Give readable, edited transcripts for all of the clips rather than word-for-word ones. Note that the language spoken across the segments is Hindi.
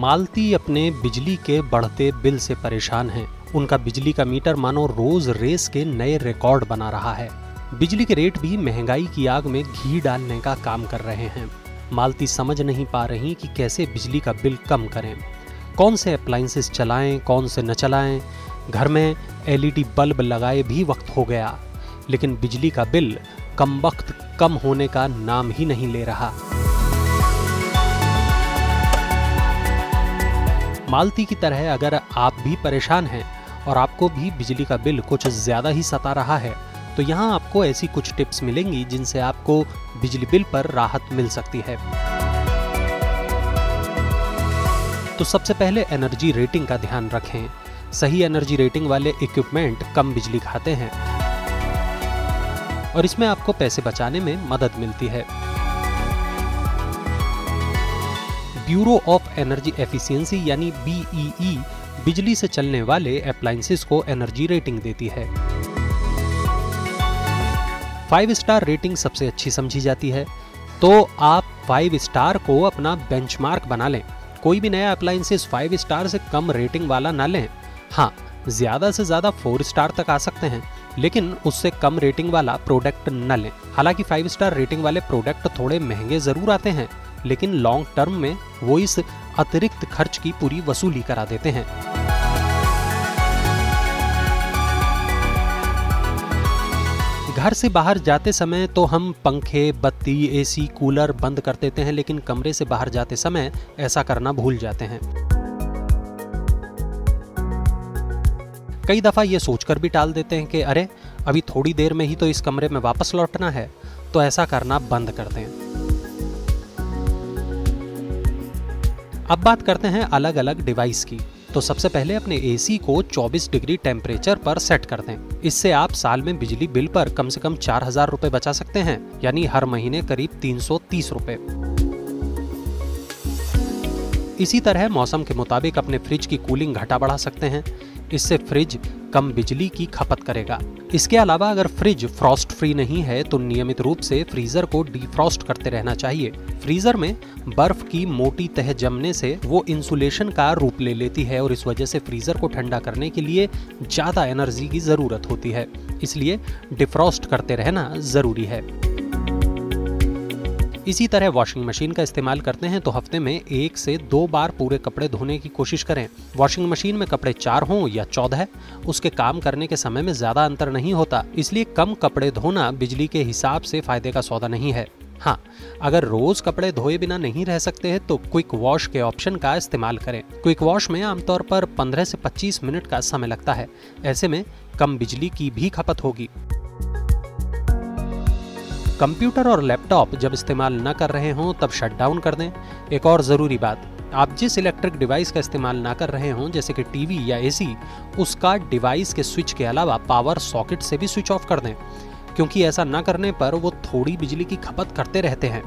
मालती अपने बिजली के बढ़ते बिल से परेशान हैं। उनका बिजली का मीटर मानो रोज रेस के नए रिकॉर्ड बना रहा है। बिजली के रेट भी महंगाई की आग में घी डालने का काम कर रहे हैं। मालती समझ नहीं पा रही कि कैसे बिजली का बिल कम करें, कौन से अप्लायंसेस चलाएं, कौन से न चलाएं। घर में LED बल्ब लगाए भी वक्त हो गया, लेकिन बिजली का बिल कमबख्त कम होने का नाम ही नहीं ले रहा। मालती की तरह अगर आप भी परेशान हैं और आपको भी बिजली का बिल कुछ ज्यादा ही सता रहा है, तो यहाँ आपको ऐसी कुछ टिप्स मिलेंगी जिनसे आपको बिजली बिल पर राहत मिल सकती है। तो सबसे पहले एनर्जी रेटिंग का ध्यान रखें। सही एनर्जी रेटिंग वाले इक्विपमेंट कम बिजली खाते हैं और इसमें आपको पैसे बचाने में मदद मिलती है। ब्यूरो ऑफ एनर्जी एफिशिएंसी यानी BEE बिजली से चलने वाले अप्लायंसेस को एनर्जी रेटिंग देती है। 5 स्टार रेटिंग सबसे अच्छी समझी जाती है, तो आप 5 स्टार को अपना बेंचमार्क बना लें। कोई भी नया अप्लायंसेस 5 स्टार से कम रेटिंग वाला ना लें। हाँ, ज्यादा से ज्यादा 4 स्टार तक आ सकते हैं, लेकिन उससे कम रेटिंग वाला प्रोडक्ट न लें। हालांकि 5 स्टार रेटिंग वाले प्रोडक्ट थोड़े महंगे जरूर आते हैं, लेकिन लॉन्ग टर्म में वो इस अतिरिक्त खर्च की पूरी वसूली करा देते हैं। घर से बाहर जाते समय तो हम पंखे, बत्ती, AC, कूलर बंद कर देते हैं, लेकिन कमरे से बाहर जाते समय ऐसा करना भूल जाते हैं। कई दफा ये सोचकर भी टाल देते हैं कि अरे अभी थोड़ी देर में ही तो इस कमरे में वापस लौटना है, तो ऐसा करना बंद कर दें। अब बात करते हैं अलग अलग डिवाइस की। तो सबसे पहले अपने AC को 24 डिग्री टेम्परेचर पर सेट कर दें। इससे आप साल में बिजली बिल पर कम से कम 4000 रुपए बचा सकते हैं, यानी हर महीने करीब 330 रुपए। इसी तरह मौसम के मुताबिक अपने फ्रिज की कूलिंग घटा बढ़ा सकते हैं। इससे फ्रिज कम बिजली की खपत करेगा। इसके अलावा अगर फ्रिज फ्रॉस्ट फ्री नहीं है तो नियमित रूप से फ्रीजर को डीफ्रॉस्ट करते रहना चाहिए। फ्रीजर में बर्फ की मोटी तह जमने से वो इंसुलेशन का रूप ले लेती है और इस वजह से फ्रीजर को ठंडा करने के लिए ज्यादा एनर्जी की जरूरत होती है। इसलिए डिफ्रॉस्ट करते रहना जरूरी है। इसी तरह वॉशिंग मशीन का इस्तेमाल करते हैं तो हफ्ते में 1 से 2 बार पूरे कपड़े धोने की कोशिश करें। वॉशिंग मशीन में कपड़े 4 हों या 14, उसके काम करने के समय में ज्यादा अंतर नहीं होता। इसलिए कम कपड़े धोना बिजली के हिसाब से फायदे का सौदा नहीं है। हाँ, अगर रोज कपड़े धोए बिना नहीं रह सकते हैं तो क्विक वॉश के ऑप्शन का इस्तेमाल करें। क्विक वॉश में आमतौर पर 15 से 25 मिनट का समय लगता है। ऐसे में कम बिजली की भी खपत होगी। कंप्यूटर और लैपटॉप जब इस्तेमाल न कर रहे हों तब शट डाउन कर दें। एक और ज़रूरी बात, आप जिस इलेक्ट्रिक डिवाइस का इस्तेमाल ना कर रहे हों जैसे कि टीवी या AC, उसका डिवाइस के स्विच के अलावा पावर सॉकेट से भी स्विच ऑफ कर दें, क्योंकि ऐसा ना करने पर वो थोड़ी बिजली की खपत करते रहते हैं।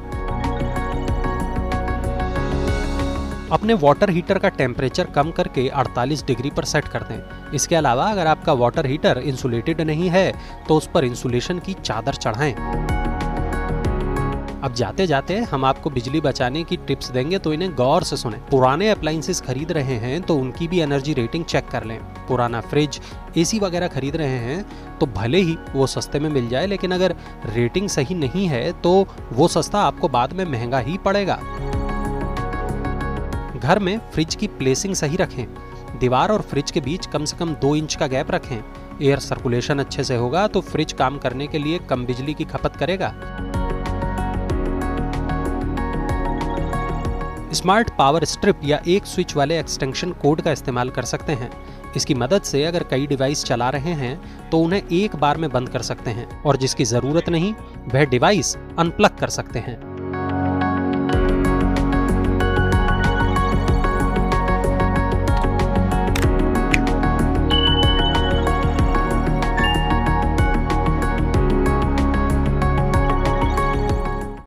अपने वाटर हीटर का टेम्परेचर कम करके 48 डिग्री पर सेट कर दें। इसके अलावा अगर आपका वाटर हीटर इंसुलेटेड नहीं है तो उस पर इंसुलेशन की चादर चढ़ाएं। अब जाते जाते हम आपको बिजली बचाने की टिप्स देंगे, तो इन्हें गौर से सुनें। पुराने अप्लायंसेस खरीद रहे हैं तो उनकी भी एनर्जी रेटिंग चेक कर लें। पुराना फ्रिज, AC वगैरह खरीद रहे हैं तो भले ही वो सस्ते में मिल जाए, लेकिन अगर रेटिंग सही नहीं है तो वो सस्ता आपको बाद में महंगा ही पड़ेगा। घर में फ्रिज की प्लेसिंग सही रखें। दीवार और फ्रिज के बीच कम से कम 2 इंच का गैप रखें। एयर सर्कुलेशन अच्छे से होगा तो फ्रिज काम करने के लिए कम बिजली की खपत करेगा। स्मार्ट पावर स्ट्रिप या एक स्विच वाले एक्सटेंशन कोड का इस्तेमाल कर सकते हैं। इसकी मदद से अगर कई डिवाइस चला रहे हैं तो उन्हें एक बार में बंद कर सकते हैं और जिसकी जरूरत नहीं वह डिवाइस अनप्लग कर सकते हैं।